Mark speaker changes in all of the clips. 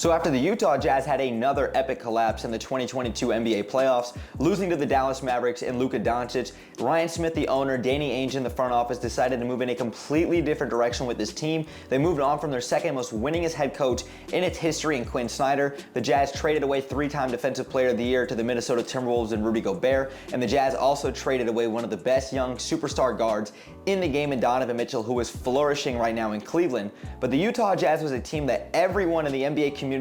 Speaker 1: So after the Utah Jazz had another epic collapse in the 2022 NBA playoffs, losing to the Dallas Mavericks and Luka Doncic, Ryan Smith, the owner, Danny Ainge in the front office decided to move in a completely different direction with this team. They moved on from their second most winningest head coach in its history in Quinn Snyder. The Jazz traded away three-time Defensive Player of the Year to the Minnesota Timberwolves and Rudy Gobert, and the Jazz also traded away one of the best young superstar guards in the game in Donovan Mitchell, who is flourishing right now in Cleveland. But the Utah Jazz was a team that everyone in the NBA community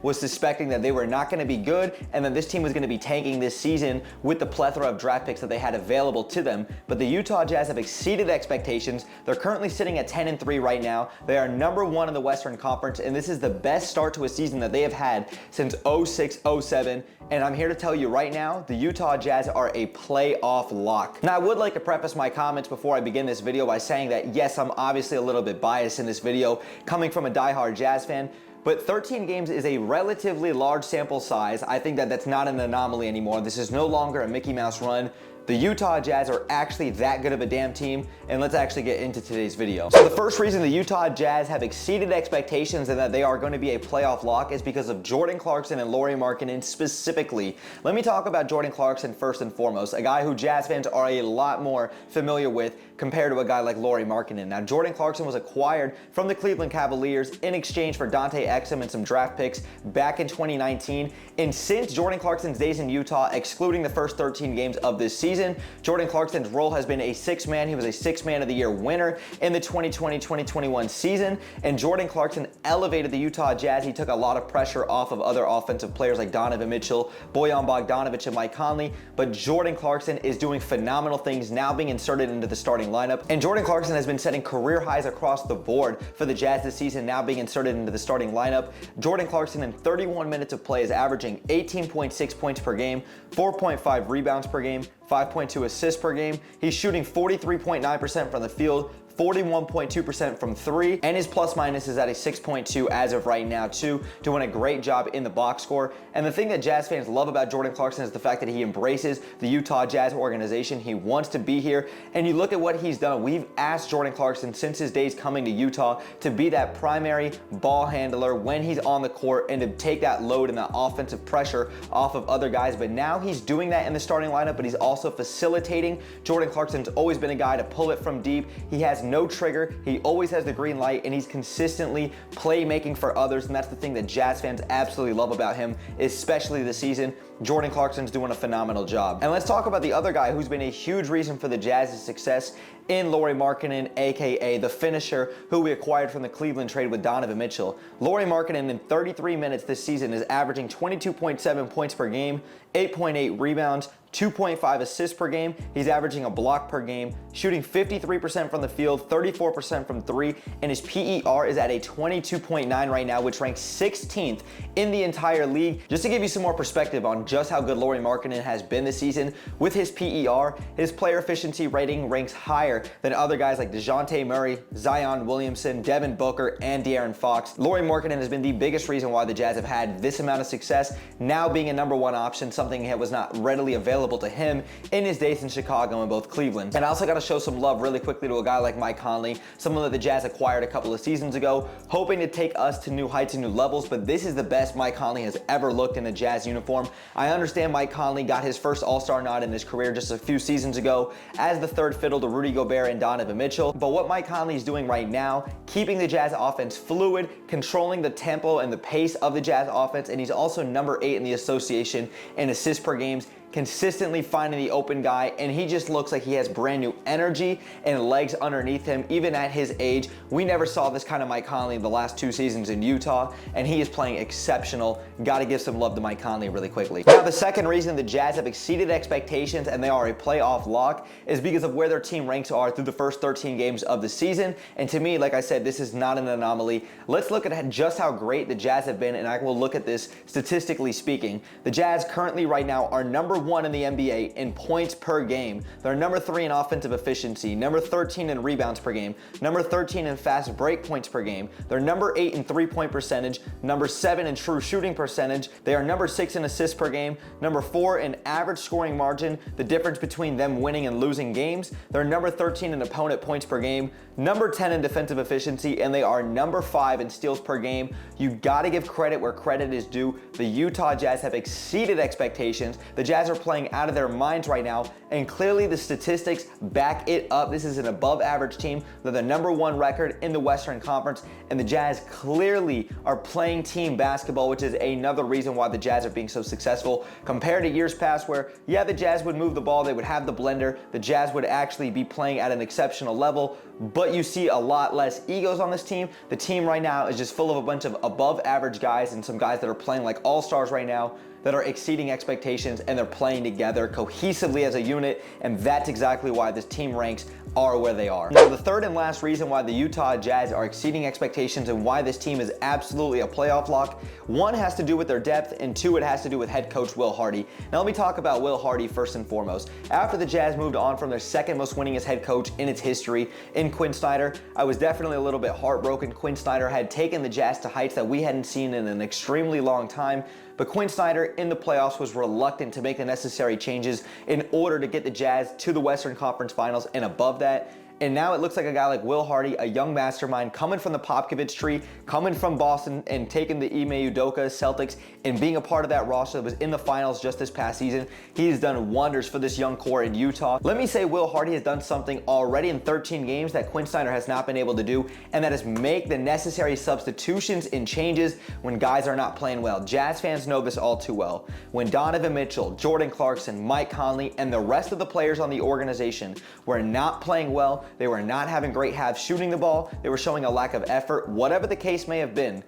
Speaker 1: was suspecting that they were not going to be good, and that this team was going to be tanking this season with the plethora of draft picks that they had available to them. But the Utah Jazz have exceeded expectations. They're currently sitting at 10-3 right now. They are number one in the Western Conference, and this is the best start to a season that they have had since 06-07. And I'm here to tell you right now, the Utah Jazz are a playoff lock. Now, I would like to preface my comments before I begin this video by saying that yes, I'm obviously a little bit biased in this video, coming from a diehard Jazz fan, but 13 games is a relatively large sample size. I think that that's not an anomaly anymore. This is no longer a Mickey Mouse run. The Utah Jazz are actually that good of a damn team, and let's actually get into today's video. So the first reason the Utah Jazz have exceeded expectations and that they are going to be a playoff lock is because of Jordan Clarkson and Lauri Markkanen specifically. Let me talk about Jordan Clarkson first and foremost, a guy who Jazz fans are a lot more familiar with compared to a guy like Lauri Markkanen. Now, Jordan Clarkson was acquired from the Cleveland Cavaliers in exchange for Dante Exum and some draft picks back in 2019, and since Jordan Clarkson's days in Utah, excluding the first 13 games of this season, Jordan Clarkson's role has been a sixth man. He was a sixth man of the year winner in the 2020-2021 season, and Jordan Clarkson elevated the Utah Jazz. He took a lot of pressure off of other offensive players like Donovan Mitchell, Bojan Bogdanovic, and Mike Conley, but Jordan Clarkson is doing phenomenal things now being inserted into the starting lineup, and Jordan Clarkson has been setting career highs across the board for the Jazz this season, now being inserted into the starting lineup. Jordan Clarkson in 31 minutes of play is averaging 18.6 points per game, 4.5 rebounds per game, 5.2 assists per game. He's shooting 43.9% from the field, 41.2% from three, and his plus minus is at a 6.2 as of right now too, doing a great job in the box score. And the thing that Jazz fans love about Jordan Clarkson is the fact that he embraces the Utah Jazz organization. He wants to be here, and you look at what he's done. We've asked Jordan Clarkson since his days coming to Utah to be that primary ball handler when he's on the court and to take that load and that offensive pressure off of other guys, but now he's doing that in the starting lineup, but he's also facilitating. Jordan Clarkson's always been a guy to pull it from deep. He has no trigger, he always has the green light, and he's consistently playmaking for others, and that's the thing that Jazz fans absolutely love about him, especially this season. Jordan Clarkson's doing a phenomenal job. And let's talk about the other guy who's been a huge reason for the Jazz's success in Lauri Markkanen, aka the finisher, who we acquired from the Cleveland trade with Donovan Mitchell. Lauri Markkanen in 33 minutes this season is averaging 22.7 points per game, 8.8 rebounds, 2.5 assists per game. He's averaging a block per game, shooting 53% from the field, 34% from three, and his PER is at a 22.9 right now, which ranks 16th in the entire league. Just to give you some more perspective on just how good Lauri Markkanen has been this season, with his PER, his player efficiency rating ranks higher than other guys like DeJounte Murray, Zion Williamson, Devin Booker, and De'Aaron Fox. Lauri Markkanen has been the biggest reason why the Jazz have had this amount of success, now being a number one option, something that was not readily available to him in his days in Chicago and both Cleveland. And I also got to show some love really quickly to a guy like Mike Conley, someone that the Jazz acquired a couple of seasons ago, hoping to take us to new heights and new levels, but this is the best Mike Conley has ever looked in a Jazz uniform. I understand Mike Conley got his first All-Star nod in his career just a few seasons ago as the third fiddle to Rudy Gobert and Donovan Mitchell, but what Mike Conley is doing right now, keeping the Jazz offense fluid, controlling the tempo and the pace of the Jazz offense, and he's also number 8 in the association in assists per games, consistently finding the open guy, and he just looks like he has brand new energy and legs underneath him, even at his age. We never saw this kind of Mike Conley in the last 2 seasons in Utah, and he is playing exceptional. Got to give some love to Mike Conley really quickly. Now, the second reason the Jazz have exceeded expectations and they are a playoff lock is because of where their team ranks are through the first 13 games of the season, and to me, like I said, this is not an anomaly. Let's look at just how great the Jazz have been, and I will look at this statistically speaking. The Jazz currently right now are number 1 in the NBA in points per game. They're number 3 in offensive efficiency, number 13 in rebounds per game, number 13 in fast break points per game. They're number 8 in three-point percentage, number 7 in true shooting percentage. They are number 6 in assists per game, number 4 in average scoring margin, the difference between them winning and losing games. They're number 13 in opponent points per game, number 10 in defensive efficiency, and they are number 5 in steals per game. You gotta give credit where credit is due. The Utah Jazz have exceeded expectations. The Jazz are playing out of their minds right now, and clearly the statistics back it up. This is an above average team. They're the number 1 record in the Western Conference, and the Jazz clearly are playing team basketball, which is another reason why the Jazz are being so successful compared to years past where, yeah, the Jazz would move the ball, they would have the blender, the Jazz would actually be playing at an exceptional level, but you see a lot less egos on this team. The team right now is just full of a bunch of above average guys and some guys that are playing like all-stars right now that are exceeding expectations, and they're playing together cohesively as a unit, and that's exactly why this team ranks are where they are. Now, the third and last reason why the Utah Jazz are exceeding expectations and why this team is absolutely a playoff lock, one has to do with their depth, and two, it has to do with head coach Will Hardy. Now, let me talk about Will Hardy first and foremost. After the Jazz moved on from their second most winningest head coach in its history in Quinn Snyder, I was definitely a little bit heartbroken. Quinn Snyder had taken the Jazz to heights that we hadn't seen in an extremely long time. But Quinn Snyder in the playoffs was reluctant to make the necessary changes in order to get the Jazz to the Western Conference Finals and above that. And now it looks like a guy like Will Hardy, a young mastermind, coming from the Popovich tree, coming from Boston and taking the Ime Udoka Celtics and being a part of that roster that was in the finals just this past season. He's done wonders for this young core in Utah. Let me say Will Hardy has done something already in 13 games that Quinn Snyder has not been able to do, and that is make the necessary substitutions and changes when guys are not playing well. Jazz fans know this all too well. When Donovan Mitchell, Jordan Clarkson, Mike Conley, and the rest of the players on the organization were not playing well, they were not having great halves shooting the ball, they were showing a lack of effort, whatever the case may have been,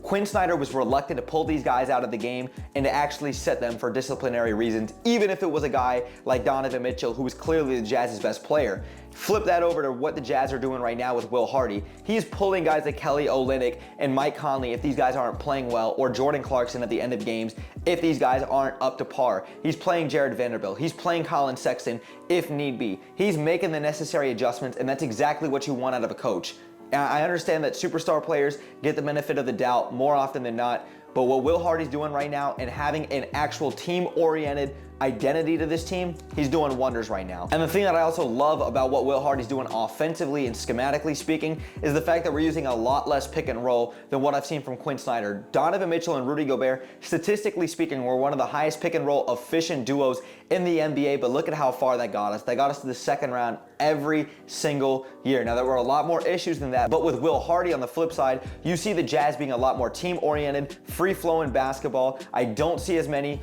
Speaker 1: Quinn Snyder was reluctant to pull these guys out of the game and to actually set them for disciplinary reasons, even if it was a guy like Donovan Mitchell, who was clearly the Jazz's best player. Flip that over to what the Jazz are doing right now with Will Hardy. He's pulling guys like Kelly Olynyk and Mike Conley if these guys aren't playing well, or Jordan Clarkson at the end of games if these guys aren't up to par. He's playing Jared Vanderbilt. He's playing Colin Sexton if need be. He's making the necessary adjustments, and that's exactly what you want out of a coach. I understand that superstar players get the benefit of the doubt more often than not, but what Will Hardy's doing right now and having an actual team-oriented identity to this team, he's doing wonders right now. And the thing that I also love about what Will Hardy's doing offensively and schematically speaking is the fact that we're using a lot less pick and roll than what I've seen from Quinn Snyder. Donovan Mitchell and Rudy Gobert, statistically speaking, were one of the highest pick and roll efficient duos in the NBA, but look at how far that got us. That got us to the second round every single year. Now, there were a lot more issues than that, but with Will Hardy on the flip side, you see the Jazz being a lot more team-oriented, free-flowing basketball. I don't see as many,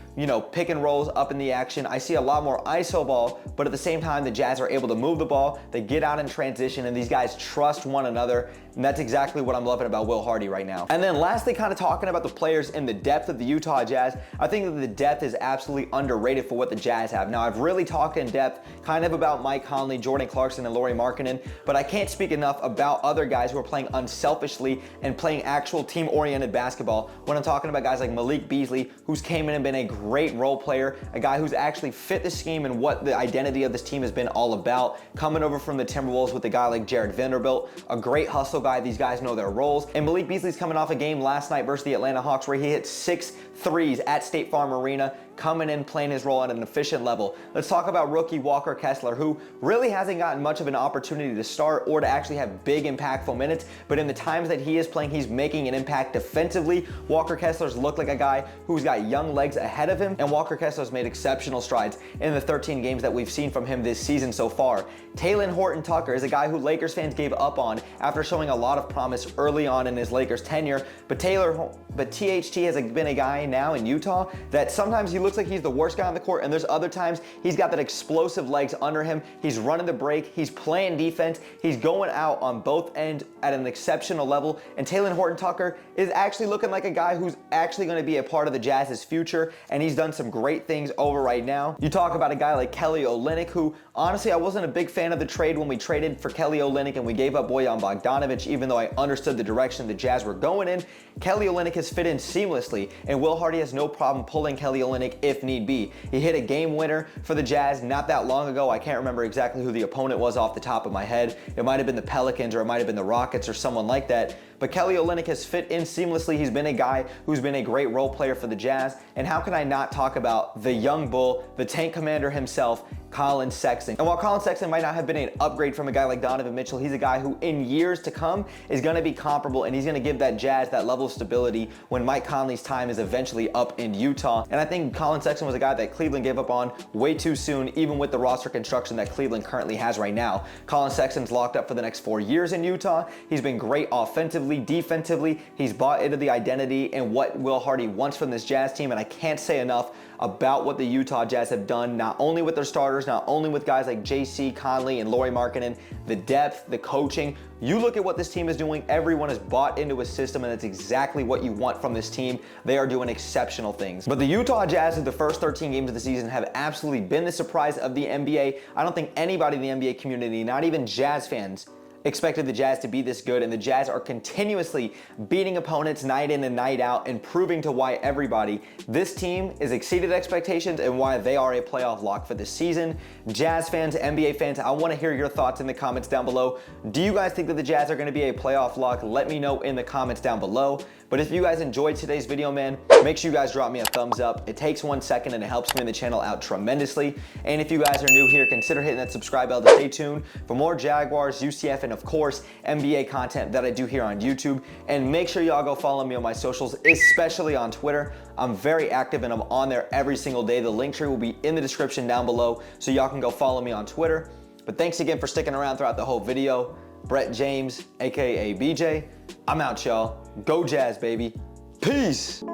Speaker 1: pick and rolls up in the action. I see a lot more ISO ball, but at the same time, the Jazz are able to move the ball, they get out in transition, and these guys trust one another, and that's exactly what I'm loving about Will Hardy right now. And then lastly, kind of talking about the players and the depth of the Utah Jazz, I think that the depth is absolutely underrated for what the Jazz have. Now, I've really talked in depth kind of about Mike Conley, Jordan Clarkson, and Lauri Markkanen, but I can't speak enough about other guys who are playing unselfishly and playing actual team-oriented basketball when I'm talking about guys like Malik Beasley, who's came in and been a great role player, a guy who's actually fit the scheme and what the identity of this team has been all about, coming over from the Timberwolves with a guy like Jared Vanderbilt, a great hustle guy. These guys know their roles. And Malik Beasley's coming off a game last night versus the Atlanta Hawks where he hit 6 threes at State Farm Arena, coming in, playing his role at an efficient level. Let's talk about rookie Walker Kessler, who really hasn't gotten much of an opportunity to start or to actually have big, impactful minutes, but in the times that he is playing, he's making an impact defensively. Walker Kessler's looked like a guy who's got young legs ahead of him, and Walker Kessler's made exceptional strides in the 13 games that we've seen from him this season so far. Talen Horton-Tucker is a guy who Lakers fans gave up on after showing a lot of promise early on in his Lakers tenure, but THT has been a guy now in Utah that sometimes he looks like he's the worst guy on the court, and there's other times he's got that explosive legs under him. He's running the break, he's playing defense, he's going out on both ends at an exceptional level, and Talen Horton-Tucker is actually looking like a guy who's actually going to be a part of the Jazz's future, and he's done some great things over right now. You talk about a guy like Kelly Olynyk, who honestly I wasn't a big fan of the trade when we traded for Kelly Olynyk and we gave up Bojan Bogdanovic, even though I understood the direction the Jazz were going in. Kelly Olynyk has fit in seamlessly, and Will Hardy has no problem pulling Kelly Olynyk if need be. He hit a game winner for the Jazz not that long ago. I can't remember exactly who the opponent was off the top of my head. It might have been the Pelicans or it might have been the Rockets or someone like that. but Kelly Olynyk has fit in seamlessly. He's been a guy who's been a great role player for the Jazz. And how can I not talk about the young bull, the tank commander himself, Colin Sexton? And while Colin Sexton might not have been an upgrade from a guy like Donovan Mitchell, he's a guy who in years to come is going to be comparable, and he's going to give that Jazz that level of stability when Mike Conley's time is eventually up in Utah. And I think Colin Sexton was a guy that Cleveland gave up on way too soon, even with the roster construction that Cleveland currently has right now. Colin Sexton's locked up for the next 4 years in Utah. He's been great offensively, defensively. He's bought into the identity and what Will Hardy wants from this Jazz team, and I can't say enough about what the Utah Jazz have done, not only with their starters, not only with guys like JC Conley and Lauri Markkanen, the depth, the coaching. You look at what this team is doing, everyone has bought into a system, and that's exactly what you want from this team. They are doing exceptional things. But the Utah Jazz in the first 13 games of the season have absolutely been the surprise of the NBA. I don't think anybody in the NBA community, not even Jazz fans, expected the Jazz to be this good, and the Jazz are continuously beating opponents night in and night out and proving to why everybody this team is exceeded expectations and why they are a playoff lock for this season. Jazz fans, NBA fans, I want to hear your thoughts in the comments down below. Do you guys think that the Jazz are going to be a playoff lock? Let me know in the comments down below. But if you guys enjoyed today's video, man, make sure you guys drop me a thumbs up. It takes 1 second and it helps me and the channel out tremendously. And if you guys are new here, consider hitting that subscribe bell to stay tuned for more Jaguars, UCF, and of course, NBA content that I do here on YouTube. And make sure y'all go follow me on my socials, especially on Twitter. I'm very active and I'm on there every single day. The link tree will be in the description down below, so y'all can go follow me on Twitter. But thanks again for sticking around throughout the whole video. Brett James, aka BJ, I'm out, y'all. Go Jazz, baby. Peace.